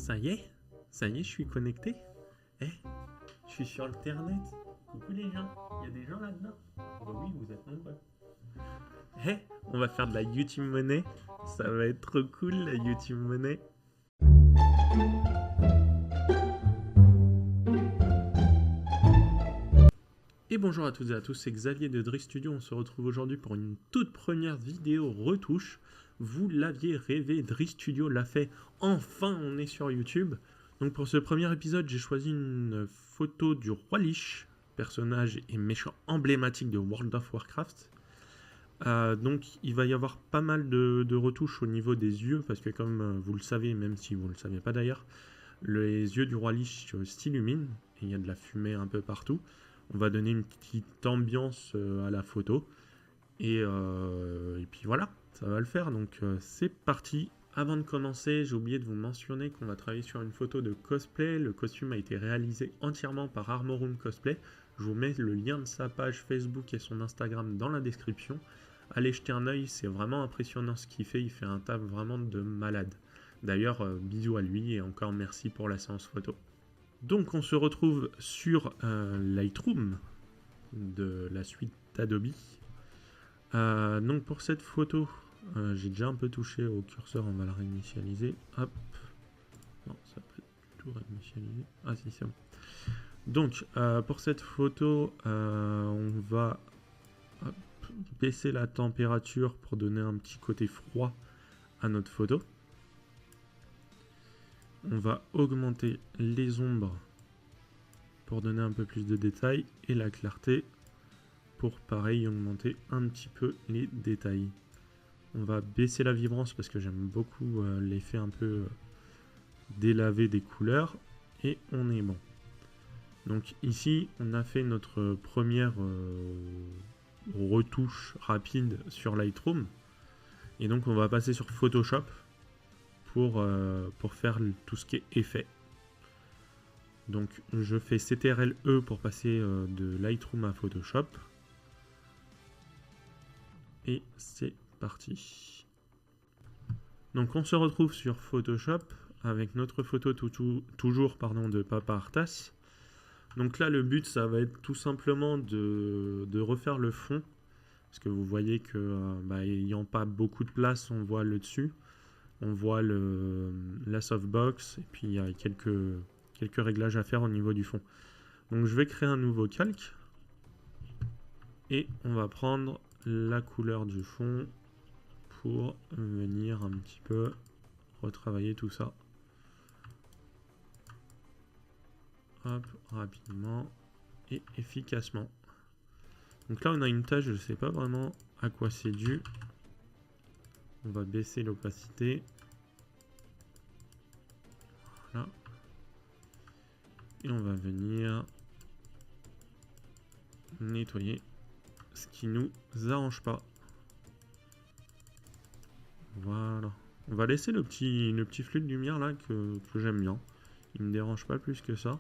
Ça y est, je suis connecté. Eh, je suis sur Internet. Coucou les gens, il y a des gens là-dedans. Bah oui, vous êtes nombreux. Eh, on va faire de la YouTube Money. Ça va être trop cool la YouTube Money. Et bonjour à toutes et à tous, c'est Xavier de Driss Studio. On se retrouve aujourd'hui pour une toute première vidéo retouche. Vous l'aviez rêvé, Driss Studio l'a fait. Enfin, on est sur YouTube. Donc pour ce premier épisode, j'ai choisi une photo du Roi Lich, personnage et méchant emblématique de World of Warcraft. Donc il va y avoir pas mal de retouches au niveau des yeux, parce que comme vous le savez, même si vous ne le saviez pas d'ailleurs, les yeux du Roi Lich s'illuminent, et il y a de la fumée un peu partout. On va donner une petite ambiance à la photo. Et puis voilà, ça va le faire. Donc c'est parti. Avant de commencer, j'ai oublié de vous mentionner qu'on va travailler sur une photo de cosplay. Le costume a été réalisé entièrement par Armorum Cosplay. Je vous mets le lien de sa page Facebook et son Instagram dans la description. Allez jeter un oeil, c'est vraiment impressionnant ce qu'il fait. Il fait un taf vraiment de malade. D'ailleurs, bisous à lui et encore merci pour la séance photo. Donc on se retrouve sur Lightroom de la suite Adobe. Donc pour cette photo, j'ai déjà un peu touché au curseur, on va la réinitialiser. Hop. Non, ça peut tout réinitialiser. Ah si, c'est bon. Donc pour cette photo, on va baisser la température pour donner un petit côté froid à notre photo. On va augmenter les ombres pour donner un peu plus de détails et la clarté pour pareil augmenter un petit peu les détails. On va baisser la vibrance parce que j'aime beaucoup l'effet un peu délavé des couleurs et on est bon. Donc ici on a fait notre première retouche rapide sur Lightroom et donc on va passer sur Photoshop pour faire tout ce qui est effet. Donc je fais CTRL-E pour passer de Lightroom à Photoshop. Et c'est parti. Donc on se retrouve sur Photoshop avec notre photo toujours de Papa Arthas. Donc là le but ça va être tout simplement de refaire le fond. Parce que vous voyez que ayant pas beaucoup de place, on voit le dessus. On voit la softbox et puis il y a quelques réglages à faire au niveau du fond. Donc je vais créer un nouveau calque. Et on va prendre la couleur du fond pour venir un petit peu retravailler tout ça. Hop, rapidement et efficacement. Donc là on a une tache, je ne sais pas vraiment à quoi c'est dû. On va baisser l'opacité. Voilà. Et on va venir nettoyer ce qui nous arrange pas. Voilà. On va laisser le petit flux de lumière là que j'aime bien. Il me dérange pas plus que ça.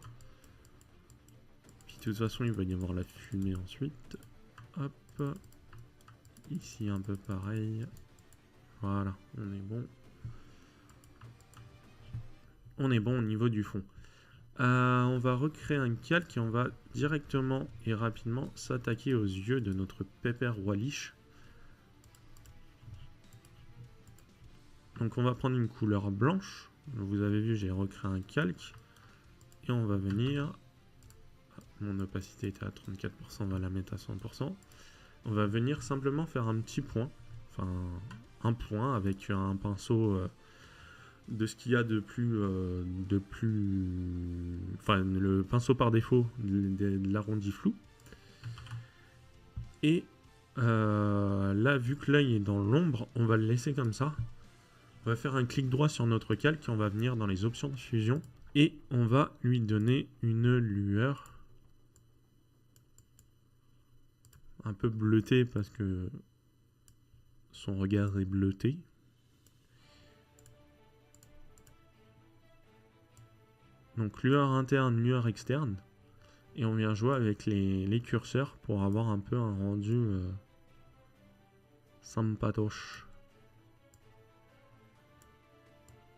Puis de toute façon il va y avoir la fumée ensuite. Hop. Ici un peu pareil. Voilà, on est bon. On est bon au niveau du fond. On va recréer un calque et on va directement et rapidement s'attaquer aux yeux de notre pépère Roi Lich. Donc on va prendre une couleur blanche. Vous avez vu, j'ai recréé un calque. Et on va venir... Mon opacité était à 34%, on va la mettre à 100%. On va venir simplement faire un petit point. Enfin, un point avec un pinceau de ce qu'il y a de plus... Enfin, le pinceau par défaut de l'arrondi flou. Et là, vu que l'œil est dans l'ombre, on va le laisser comme ça. On va faire un clic droit sur notre calque et on va venir dans les options de fusion et on va lui donner une lueur un peu bleutée parce que son regard est bleuté. Donc lueur interne, lueur externe. Et on vient jouer avec les curseurs pour avoir un peu un rendu sympatoche.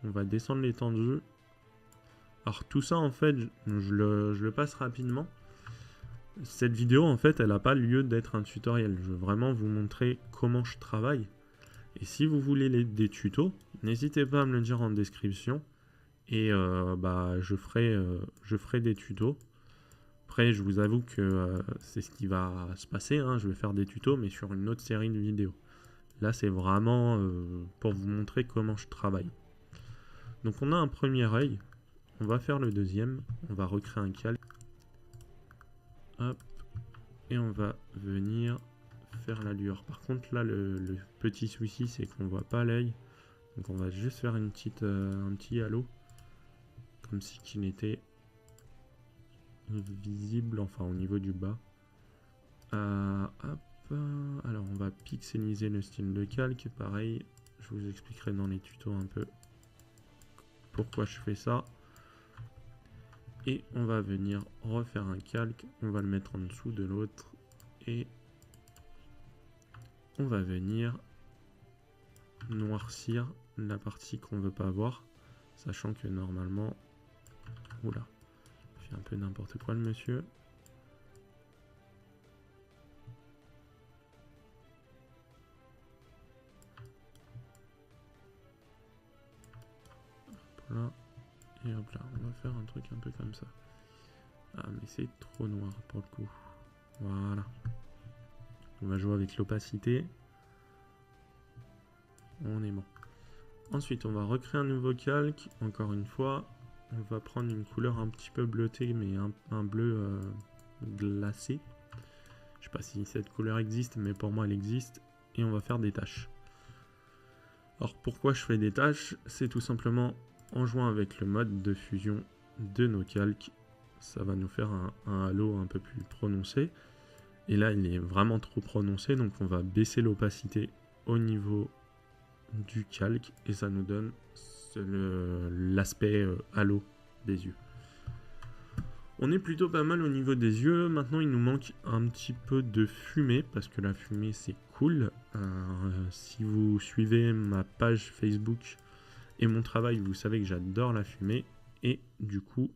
On va descendre l'étendue Alors tout ça en fait, je le passe rapidement. Cette vidéo en fait, elle n'a pas lieu d'être un tutoriel. Je veux vraiment vous montrer comment je travaille. Et si vous voulez des tutos, n'hésitez pas à me le dire en description. Et je ferai des tutos. Après, je vous avoue que c'est ce qui va se passer. Hein. Je vais faire des tutos, mais sur une autre série de vidéos. Là, c'est vraiment pour vous montrer comment je travaille. Donc, on a un premier œil. On va faire le deuxième. On va recréer un calque. Hop. Et on va venir faire la lueur. Par contre, là, le petit souci, c'est qu'on ne voit pas l'œil. Donc, on va juste faire un petit halo. Comme si qu'il était visible, enfin au niveau du bas. Hop. Alors on va pixeliser le style de calque. Pareil, je vous expliquerai dans les tutos un peu pourquoi je fais ça. Et on va venir refaire un calque. On va le mettre en dessous de l'autre. Et on va venir noircir la partie qu'on veut pas voir. Sachant que normalement... Oula, il fait un peu n'importe quoi le monsieur. Là. Et hop là, on va faire un truc un peu comme ça. Ah mais c'est trop noir pour le coup. Voilà. On va jouer avec l'opacité. On est bon. Ensuite, on va recréer un nouveau calque. Encore une fois, on va prendre une couleur un petit peu bleutée, mais un bleu glacé. Je sais pas si cette couleur existe, mais pour moi elle existe. Et on va faire des taches. Alors pourquoi je fais des taches? C'est tout simplement en jouant avec le mode de fusion de nos calques. Ça va nous faire un halo un peu plus prononcé. Et là, il est vraiment trop prononcé, donc on va baisser l'opacité au niveau du calque et ça nous donne l'aspect halo des yeux. On est plutôt pas mal au niveau des yeux. Maintenant, il nous manque un petit peu de fumée parce que la fumée, c'est cool. Si vous suivez ma page Facebook et mon travail, vous savez que j'adore la fumée. Et du coup,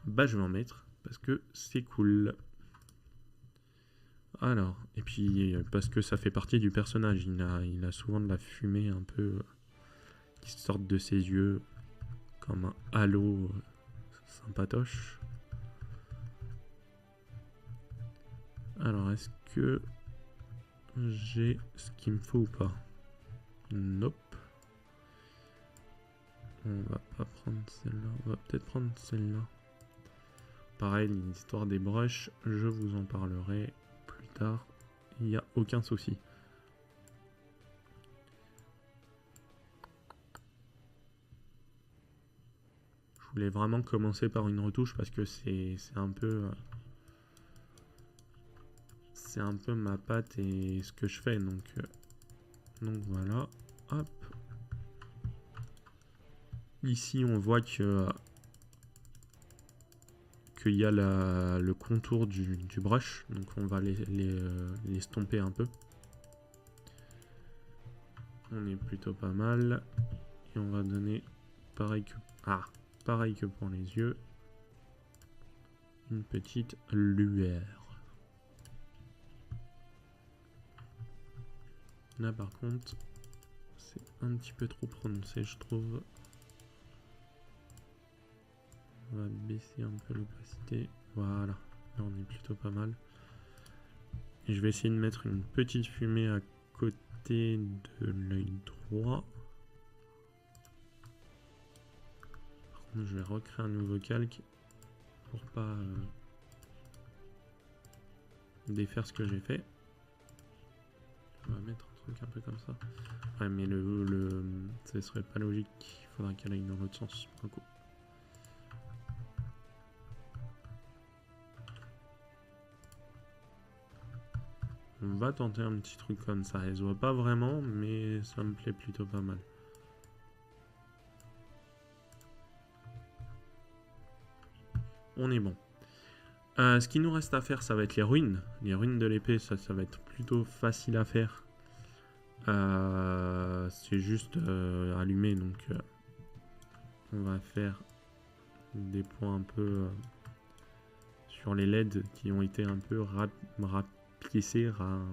je vais en mettre parce que c'est cool. Alors, et puis parce que ça fait partie du personnage, il a souvent de la fumée un peu qui sort de ses yeux comme un halo sympatoche. Alors, est-ce que j'ai ce qu'il me faut ou pas? Nope. On va pas prendre celle-là, on va peut-être prendre celle-là. Pareil, l'histoire des brushes, je vous en parlerai plus tard. Il n'y a aucun souci. Je voulais vraiment commencer par une retouche parce que c'est un peu... c'est un peu ma patte et ce que je fais. Donc voilà. Hop. Ici, on voit que... qu'il y a le contour du brush, donc on va l'estomper un peu. On est plutôt pas mal. Et on va donner, pareil que pour les yeux, une petite lueur. Là par contre, c'est un petit peu trop prononcé, je trouve. On va baisser un peu l'opacité. Voilà, là on est plutôt pas mal. Et je vais essayer de mettre une petite fumée à côté de l'œil droit. Par contre, je vais recréer un nouveau calque pour pas défaire ce que j'ai fait. On va mettre un truc un peu comme ça. Ouais, mais ce serait pas logique. Il faudrait qu'elle aille dans l'autre sens pour le coup. On va tenter un petit truc comme ça. Elle se voit pas vraiment, mais ça me plaît plutôt pas mal. On est bon. Ce qui nous reste à faire, ça va être les runes. Les runes de l'épée, ça va être plutôt facile à faire. C'est juste allumé, donc on va faire des points un peu sur les LED qui ont été un peu rapiécés, enfin,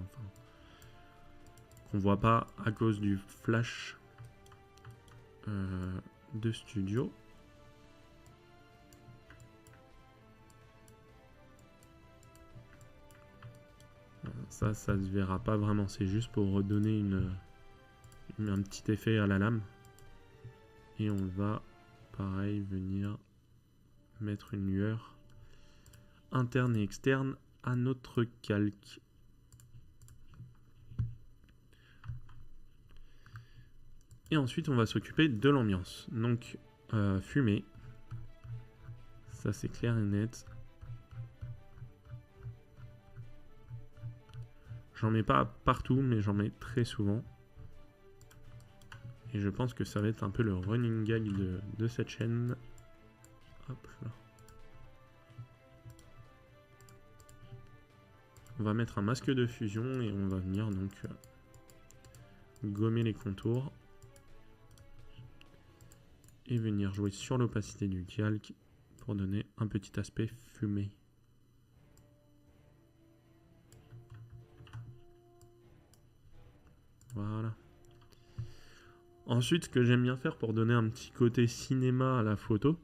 qu'on voit pas à cause du flash de studio. Ça se verra pas vraiment, c'est juste pour redonner un petit effet à la lame. Et on va, pareil, venir mettre une lueur interne et externe à notre calque. Et ensuite, on va s'occuper de l'ambiance. Donc, fumée. Ça, c'est clair et net. J'en mets pas partout, mais j'en mets très souvent. Et je pense que ça va être un peu le running gag de cette chaîne. Hop là. On va mettre un masque de fusion et on va venir donc gommer les contours. Et venir jouer sur l'opacité du calque pour donner un petit aspect fumé. Voilà. Ensuite, ce que j'aime bien faire pour donner un petit côté cinéma à la photo,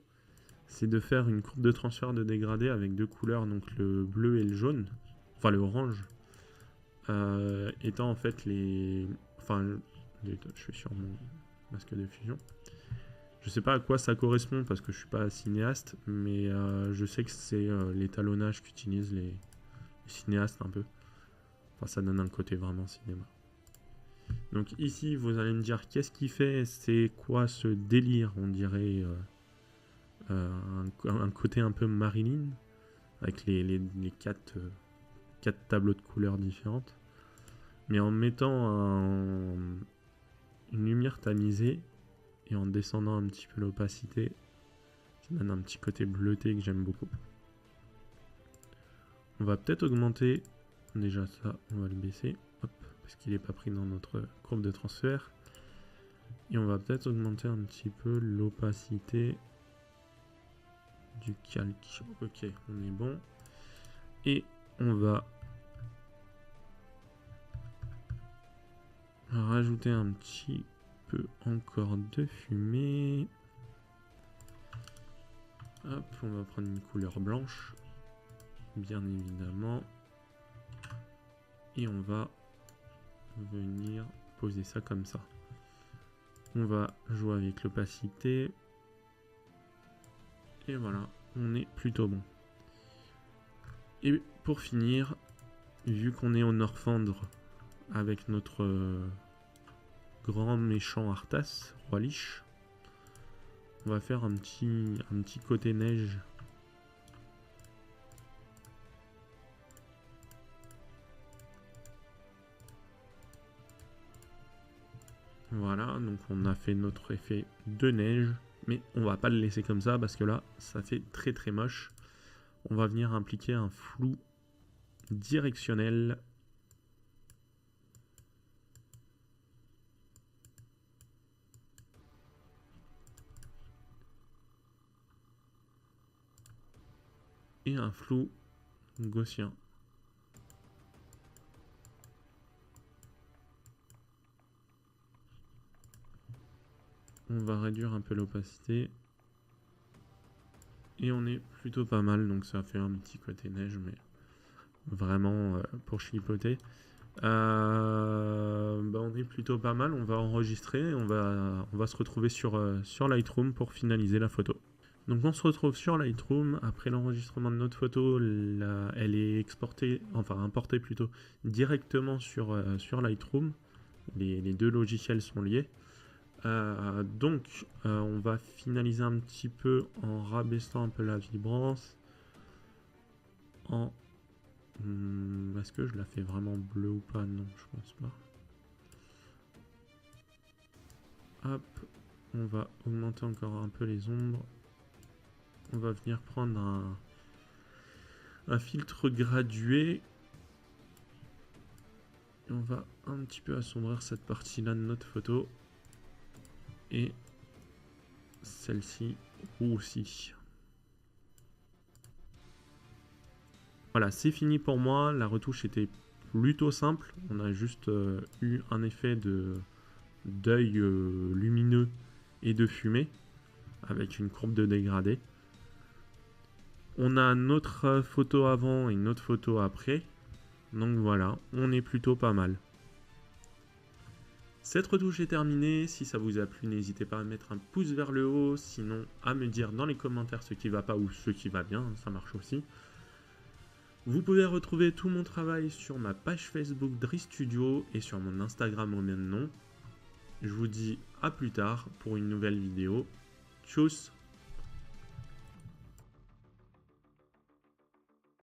c'est de faire une courbe de transfert de dégradé avec deux couleurs, donc le bleu et le jaune, enfin le orange, étant en fait les... Enfin, je suis sur mon masque de fusion. Je sais pas à quoi ça correspond parce que je suis pas cinéaste, mais je sais que c'est l'étalonnage qu'utilisent les cinéastes un peu. Enfin, ça donne un côté vraiment cinéma. Donc ici, vous allez me dire qu'est-ce qui fait, c'est quoi ce délire, on dirait un côté un peu Marilyn, avec les quatre tableaux de couleurs différentes. Mais en mettant une lumière tamisée et en descendant un petit peu l'opacité, ça donne un petit côté bleuté que j'aime beaucoup. On va peut-être augmenter, déjà ça, on va le baisser, hop, parce qu'il n'est pas pris dans notre courbe de transfert. Et on va peut-être augmenter un petit peu l'opacité du calque. Ok, on est bon. Et on va rajouter un petit peu encore de fumée. Hop, on va prendre une couleur blanche, bien évidemment. Et on va venir poser ça comme ça. On va jouer avec l'opacité. Et voilà, on est plutôt bon. Et pour finir, vu qu'on est au Northendre avec notre grand méchant Arthas, Roi Lich, on va faire un petit côté neige. Voilà, donc on a fait notre effet de neige, mais on va pas le laisser comme ça parce que là, ça fait très très moche. On va venir impliquer un flou directionnel. Et un flou gaussien. On va réduire un peu l'opacité. Et on est plutôt pas mal, donc ça fait un petit côté neige, mais vraiment pour chipoter. On est plutôt pas mal, on va enregistrer, on va se retrouver sur Lightroom pour finaliser la photo. Donc on se retrouve sur Lightroom, après l'enregistrement de notre photo, elle est exportée, enfin importée plutôt, directement sur Lightroom. Les deux logiciels sont liés. On va finaliser un petit peu en rabaissant un peu la vibrance. Est-ce que je la fais vraiment bleue ou pas? Non, je pense pas. Hop, on va augmenter encore un peu les ombres. On va venir prendre un filtre gradué. Et on va un petit peu assombrir cette partie-là de notre photo. Et celle-ci aussi. Voilà, c'est fini pour moi. La retouche était plutôt simple. On a juste eu un effet d'œil lumineux et de fumée avec une courbe de dégradé. On a notre photo avant et notre photo après. Donc voilà, on est plutôt pas mal. Cette retouche est terminée. Si ça vous a plu, n'hésitez pas à mettre un pouce vers le haut. Sinon, à me dire dans les commentaires ce qui va pas ou ce qui va bien. Ça marche aussi. Vous pouvez retrouver tout mon travail sur ma page Facebook DreeStudio et sur mon Instagram au même nom. Je vous dis à plus tard pour une nouvelle vidéo. Tchuss!